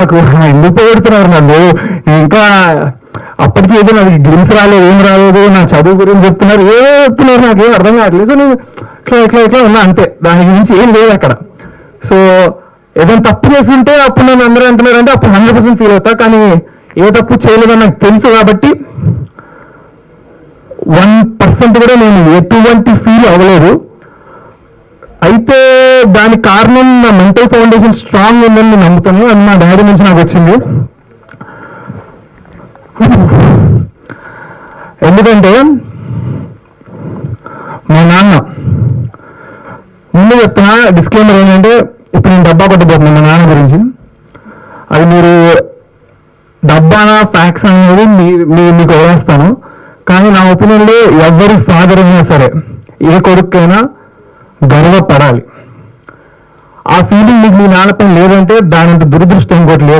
నాకు ఎందుకు పోగొడుతున్నారు నన్ను? ఇంకా అప్పటికి ఏదో నాకు గ్లిమ్స్ రాలేదు, ఏం రాలేదు, నా చదువు గురించి చెప్తున్నారు, ఏదో చెప్తున్నారు, నాకు ఏం అర్థం కావట్లేదు. సో నేను ఇట్లా ఉన్నా అంతే, దాని గురించి ఏం లేదు అక్కడ. సో ఏదైనా తప్పు చేస్తుంటే అప్పుడు నన్ను అందరూ అంటున్నారంటే అప్పుడు 100% ఫీల్ అవుతా. కానీ ఏ తప్పు చేయలేదని నాకు తెలుసు కాబట్టి 1% కూడా నేను ఎటువంటి ఫీల్ అవ్వలేదు. అయితే దానికి కారణం నా మెంటల్ ఫౌండేషన్ స్ట్రాంగ్ ఉందని నేను నమ్ముతాను. అది మా డాడీ నుంచి నాకు వచ్చింది. ఎందుకంటే మా నాన్న ముందు చెప్తున్నా, డిస్క్లైమర్ ఏంటంటే ఇప్పుడు నేను డబ్బా కొట్టబోతున్నాను మా నాన్న గురించి. అది మీరు డబ్బానా ఫ్యాక్స్ అనేది మీకు వదిలేస్తాను. కానీ నా ఒపీనియన్లో ఎవరి ఫాదర్ అయినా సరే, ఏ కొడుకైనా గర్వపడాలి. ఆ ఫీలింగ్ మీకు మీ నాన్నపై లేదంటే దానంత దురదృష్టం ఇంకోటి లేదు.